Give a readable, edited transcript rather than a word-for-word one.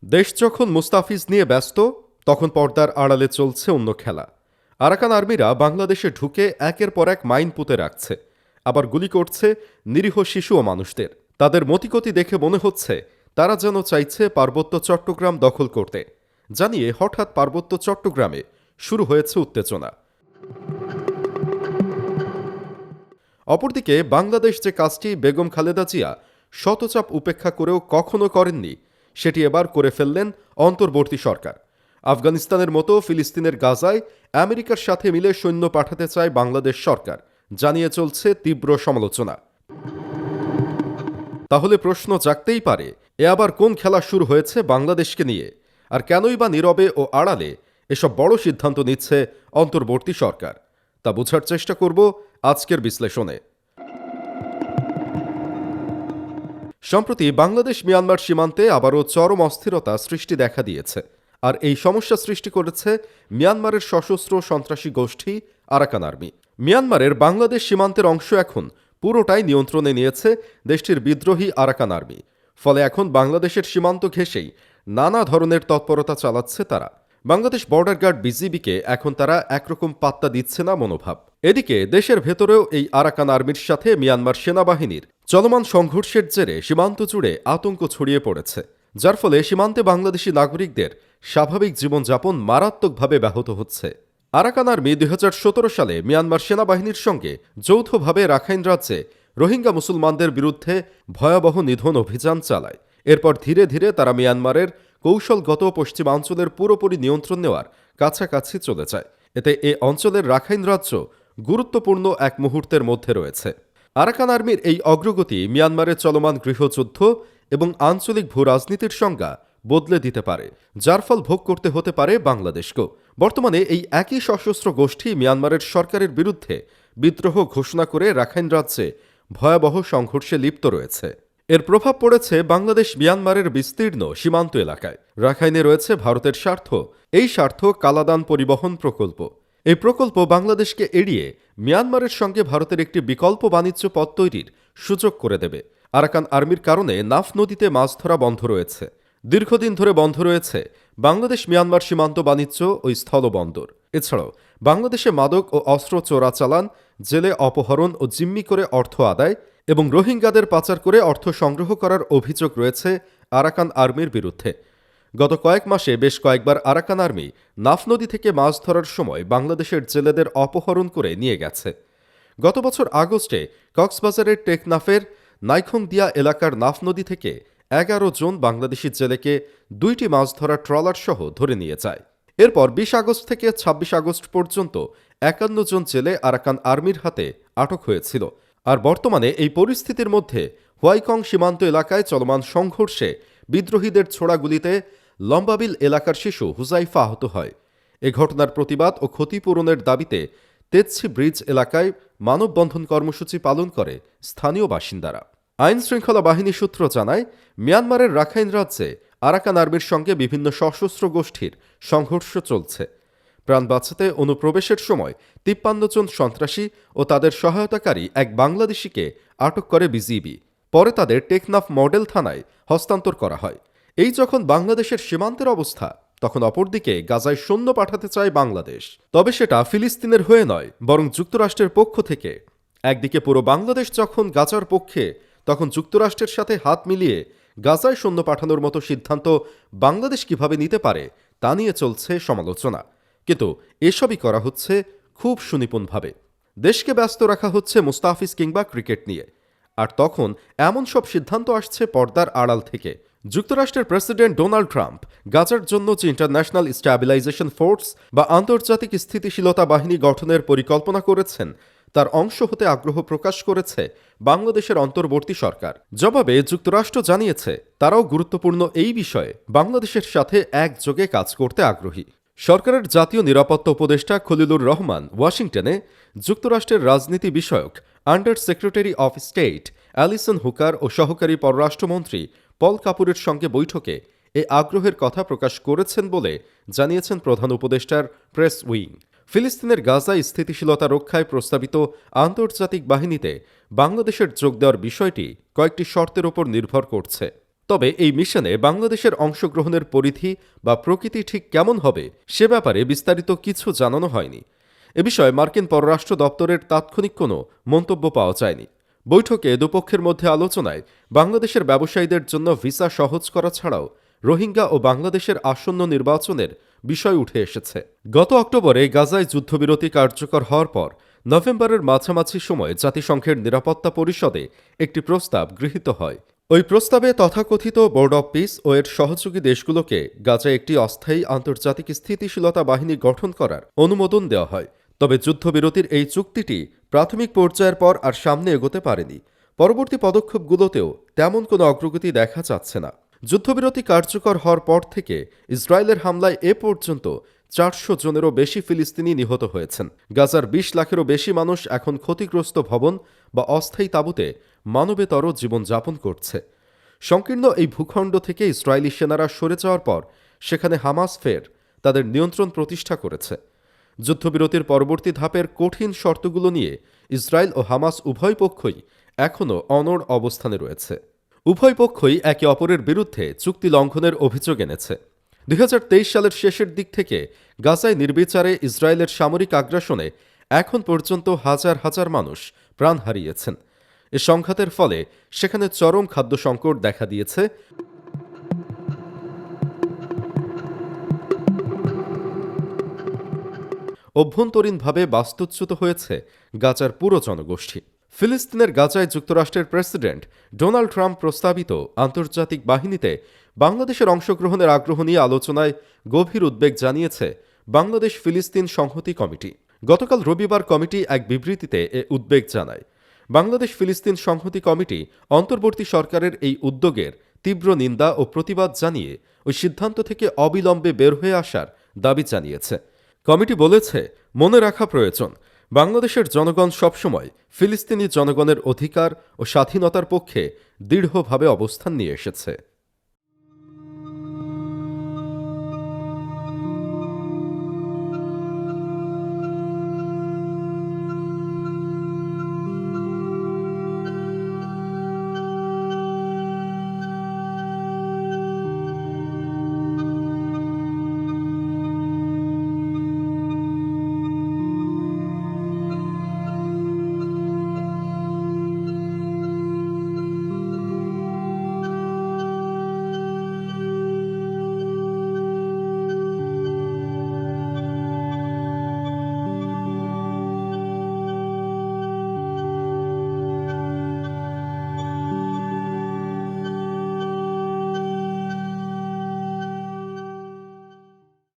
দেশ যখন মুস্তাফিজ নিয়ে ব্যস্ত তখন পর্দার আড়ালে চলছে অন্য খেলা। আরাকান আর্মিরা বাংলাদেশে ঢুকে একের পর এক মাইন পুঁতে রাখছে, আবার গুলি করছে নিরীহ শিশু ও মানুষদের। তাদের মতিগতি দেখে মনে হচ্ছে তারা যেন চাইছে পার্বত্য চট্টগ্রাম দখল করতে। জানিয়ে হঠাৎ পার্বত্য চট্টগ্রামে শুরু হয়েছে উত্তেজনা। অপরদিকে বাংলাদেশ যে কাজটি বেগম খালেদা জিয়া শতচাপ উপেক্ষা করেও কখনো করেননি, সেটি এবার করে ফেললেন অন্তর্বর্তী সরকার। আফগানিস্তানের মতো ফিলিস্তিনের গাজায় আমেরিকার সাথে মিলে সৈন্য পাঠাতে চায় বাংলাদেশ সরকার, জানিয়ে চলছে তীব্র সমালোচনা। তাহলে প্রশ্ন জাগতেই পারে, এ আবার কোন খেলা শুরু হয়েছে বাংলাদেশকে নিয়ে? আর কেনই বা নীরবে ও আড়ালে এসব বড় সিদ্ধান্ত নিচ্ছে অন্তর্বর্তী সরকার? তা বোঝার চেষ্টা করব আজকের বিশ্লেষণে। সম্প্রতি বাংলাদেশ মিয়ানমার সীমান্তে আবারও চরম অস্থিরতা সৃষ্টি দেখা দিয়েছে। আর এই সমস্যা সৃষ্টি করেছে মিয়ানমারের সশস্ত্র সন্ত্রাসী গোষ্ঠী আরাকান আর্মি। মিয়ানমারের বাংলাদেশ সীমান্তের অংশ এখন পুরোটাই নিয়ন্ত্রণে নিয়েছে দেশটির বিদ্রোহী আরাকান আর্মি। ফলে এখন বাংলাদেশের সীমান্ত ঘেঁষেই নানা ধরনের তৎপরতা চালাচ্ছে তারা। বাংলাদেশ বর্ডার গার্ড বিজিবিকে এখন তারা একরকম পাত্তা দিচ্ছে না মনোভাব। এদিকে দেশের ভেতরেও এই আরাকান আর্মির সাথে মিয়ানমার সেনাবাহিনীর চলমান সংঘর্ষের জেরে সীমান্ত জুড়ে আতঙ্ক ছড়িয়ে পড়েছে, যার ফলে সীমান্তে বাংলাদেশি নাগরিকদের স্বাভাবিক জীবনযাপন মারাত্মকভাবে ব্যাহত হচ্ছে। আরাকান আর্মি ২০১৭ সালে মিয়ানমার সেনাবাহিনীর সঙ্গে যৌথভাবে রাখাইন রাজ্যে রোহিঙ্গা মুসলমানদের বিরুদ্ধে ভয়াবহ নিধন অভিযান চালায়। এরপর ধীরে ধীরে তারা মিয়ানমারের কৌশলগত পশ্চিমাঞ্চলের পুরোপুরি নিয়ন্ত্রণ নেওয়ার কাছাকাছি চলে যায়। এতে এ অঞ্চলের রাখাইন রাজ্য গুরুত্বপূর্ণ এক মুহূর্তের মধ্যে রয়েছে। আরাকান আর্মির এই অগ্রগতি মিয়ানমারের চলমান গৃহযুদ্ধ এবং আঞ্চলিক ভূ রাজনীতির সংজ্ঞা বদলে দিতে পারে, যার ফল ভোগ করতে হতে পারে বাংলাদেশকেও। বর্তমানে এই একই সশস্ত্র গোষ্ঠী মিয়ানমারের সরকারের বিরুদ্ধে বিদ্রোহ ঘোষণা করে রাখাইন রাজ্যে ভয়াবহ সংঘর্ষে লিপ্ত রয়েছে। এর প্রভাব পড়েছে বাংলাদেশ মিয়ানমারের বিস্তীর্ণ সীমান্ত এলাকায়। রাখাইনে রয়েছে ভারতের স্বার্থ। এই স্বার্থ কালাদান পরিবহন প্রকল্প। এই প্রকল্প বাংলাদেশকে এড়িয়ে মিয়ানমারের সঙ্গে ভারতের একটি বিকল্প বাণিজ্য পথ তৈরির সুযোগ করে দেবে। আরাকান আর্মির কারণে নাফ নদীতে মাছ ধরা বন্ধ রয়েছে। দীর্ঘদিন ধরে বন্ধ রয়েছে বাংলাদেশ মিয়ানমার সীমান্ত বাণিজ্য ও স্থলবন্দর। এছাড়াও বাংলাদেশে মাদক ও অস্ত্র চোরাচালান, জেলে অপহরণ ও জিম্মি করে অর্থ আদায় এবং রোহিঙ্গাদের পাচার করে অর্থ সংগ্রহ করার অভিযোগ রয়েছে আরাকান আর্মির বিরুদ্ধে। গত কয়েক মাসে বেশ কয়েকবার আরাকান আর্মি নাফ নদী থেকে মাছ ধরার সময় বাংলাদেশের জেলেদের অপহরণ করে নিয়ে গেছে। গত বছর আগস্টে কক্সবাজারের টেকনাফের নাইখংদিয়া এলাকার নাফ নদী থেকে ১১ জন বাংলাদেশি জেলেকে ২টি মাছ ধরা ট্রলার সহ ধরে নিয়ে যায়। এরপর ২০ আগস্ট থেকে ২৬ আগস্ট পর্যন্ত ৫১ জন জেলে আরাকান আর্মির হাতে আটক হয়েছিল। আর বর্তমানে এই পরিস্থিতির মধ্যে হোয়াইকং সীমান্ত এলাকায় চলমান সংঘর্ষে বিদ্রোহীদের ছোড়া গুলিতে লম্বাবিল এলাকার শিশু হুজাইফা আহত হয়। এ ঘটনার প্রতিবাদ ও ক্ষতিপূরণের দাবিতে তেতছি ব্রিজ এলাকায় মানববন্ধন কর্মসূচি পালন করে স্থানীয় বাসিন্দারা। আইন শৃঙ্খলা বাহিনী সূত্র জানায়, মিয়ানমারের রাখাইন রাজ্যে আরাকান আর্মির সঙ্গে বিভিন্ন সশস্ত্র গোষ্ঠীর সংঘর্ষ চলছে। প্রাণ বাঁচাতে অনুপ্রবেশের সময় ৫৩ জন সন্ত্রাসী ও তাদের সহায়তাকারী এক বাংলাদেশিকে আটক করে বিজিবি। পরে তাদের টেকনাফ মডেল থানায় হস্তান্তর করা হয়। এই যখন বাংলাদেশের সীমান্তের অবস্থা, তখন অপরদিকে গাজায় সৈন্য পাঠাতে চায় বাংলাদেশ। তবে সেটা ফিলিস্তিনের হয়ে নয়, বরং যুক্তরাষ্ট্রের পক্ষ থেকে। একদিকে পুরো বাংলাদেশ যখন গাজার পক্ষে, তখন যুক্তরাষ্ট্রের সাথে হাত মিলিয়ে গাজায় সৈন্য পাঠানোর মতো সিদ্ধান্ত বাংলাদেশ কিভাবে নিতে পারে তা নিয়ে চলছে সমালোচনা। কিন্তু এসবই করা হচ্ছে খুব সুনিপুণভাবে। দেশকে ব্যস্ত রাখা হচ্ছে মুস্তাফিজ কিংবা ক্রিকেট নিয়ে। আর তখন এমন সব সিদ্ধান্ত আসছে পর্দার আড়াল থেকে। যুক্তরাষ্ট্রের প্রেসিডেন্ট ডোনাল্ড ট্রাম্প গাজার জন্য যে ইন্টারন্যাশনাল স্ট্যাবিলাইজেশন ফোর্স বা আন্তর্জাতিক স্থিতিশীলতা বাহিনী গঠনের পরিকল্পনা করেছেন, তার অংশ হতে আগ্রহ প্রকাশ করেছে বাংলাদেশের অন্তর্বর্তী সরকার। জবাবে যুক্তরাষ্ট্র জানিয়েছে তারাও গুরুত্বপূর্ণ এই বিষয়ে বাংলাদেশের সাথে একযোগে কাজ করতে আগ্রহী। সরকারের জাতীয় নিরাপত্তা উপদেষ্টা খলিলুর রহমান ওয়াশিংটনে যুক্তরাষ্ট্রের রাজনীতি বিষয়ক under secretary of state Allison Hooker ও সহকারী পররাষ্ট্রমন্ত্রী পল কাপুরের সঙ্গে বৈঠকে এ আগ্রহের কথা প্রকাশ করেছেন বলে জানিয়েছেন প্রধান উপদেষ্টার প্রেস উইং। ফিলিস্তিনের গাজায় স্থিতিশীলতা রক্ষায় প্রস্তাবিত আন্তর্জাতিক বাহিনীতে বাংলাদেশের যোগ দেওয়ার বিষয়টি কয়েকটি শর্তের ওপর নির্ভর করছে। তবে এই মিশনে বাংলাদেশের অংশগ্রহণের পরিধি বা প্রকৃতি ঠিক কেমন হবে সে ব্যাপারে বিস্তারিত কিছু জানানো হয়নি। এ বিষয়ে মার্কিন পররাষ্ট্র দপ্তরের তাৎক্ষণিক কোনো মন্তব্য পাওয়া যায়নি। বৈঠকে দুপক্ষের মধ্যে আলোচনায় বাংলাদেশের ব্যবসায়ীদের জন্য ভিসা সহজ করা ছাড়াও রোহিঙ্গা ও বাংলাদেশের আসন্ন নির্বাচনের বিষয় উঠে এসেছে। গত অক্টোবরে গাজায় যুদ্ধবিরতি কার্যকর হওয়ার পর নভেম্বরের মাঝামাঝি সময়ে জাতিসংঘের নিরাপত্তা পরিষদে একটি প্রস্তাব গৃহীত হয়। ওই প্রস্তাবে তথাকথিত বোর্ড অব পিস ও এর সহযোগী দেশগুলোকে গাজায় একটি অস্থায়ী আন্তর্জাতিক স্থিতিশীলতা বাহিনী গঠন করার অনুমোদন দেওয়া হয়। তবে যুদ্ধবিরতির এই চুক্তিটি প্রাথমিক পর্যায়ের পর আর সামনে এগোতে পারেনি। পরবর্তী পদক্ষেপগুলোতেও তেমন কোনো অগ্রগতি দেখা যাচ্ছে না। যুদ্ধবিরতি কার্যকর হওয়ার পর থেকে ইসরায়েলের হামলায় এ পর্যন্ত 400 জনেরও বেশি ফিলিস্তিনি নিহত হয়েছেন। গাজার 20 লাখেরও বেশি মানুষ এখন ক্ষতিগ্রস্ত ভবন বা অস্থায়ী তাঁবুতে মানবেতর জীবনযাপন করছে। সংকীর্ণ এই ভূখণ্ড থেকে ইসরায়েলি সেনারা সরে যাওয়ার পর সেখানে হামাস ফের তাদের নিয়ন্ত্রণ প্রতিষ্ঠা করেছে। যুদ্ধবিরতির পরবর্তী ধাপের কঠিন শর্তগুলো নিয়ে ইসরায়েল ও হামাস উভয় পক্ষই এখনও অনড় অবস্থানে রয়েছে। উভয় পক্ষই একে অপরের বিরুদ্ধে চুক্তি লঙ্ঘনের অভিযোগ এনেছে। 2023 সালের শেষের দিক থেকে গাজায় নির্বিচারে ইসরায়েলের সামরিক আগ্রাসনে এখন পর্যন্ত হাজার হাজার মানুষ প্রাণ হারিয়েছেন। এ সংঘাতের ফলে সেখানে চরম খাদ্য সংকট দেখা দিয়েছে। অভ্যন্তরীণভাবে বাস্তুচ্যুত হয়েছে গাজার পুরো জনগোষ্ঠী। ফিলিস্তিনের গাজায় যুক্তরাষ্ট্রের প্রেসিডেন্ট ডোনাল্ড ট্রাম্প প্রস্তাবিত আন্তর্জাতিক বাহিনীতে বাংলাদেশের অংশগ্রহণের আগ্রহ নিয়ে আলোচনায় গভীর উদ্বেগ জানিয়েছে বাংলাদেশ ফিলিস্তিন সংহতি কমিটি। গতকাল রবিবার কমিটি এক বিবৃতিতে এ উদ্বেগ জানায়। বাংলাদেশ ফিলিস্তিন সংহতি কমিটি অন্তর্বর্তী সরকারের এই উদ্যোগের তীব্র নিন্দা ও প্রতিবাদ জানিয়ে ওই সিদ্ধান্ত থেকে অবিলম্বে বের হয়ে আসার দাবি জানিয়েছে। কমিটি বলেছে, মনে রাখা প্রয়োজন, বাংলাদেশের জনগণ সবসময় ফিলিস্তিনি জনগণের অধিকার ও স্বাধীনতার পক্ষে দৃঢ়ভাবে অবস্থান নিয়ে এসেছে।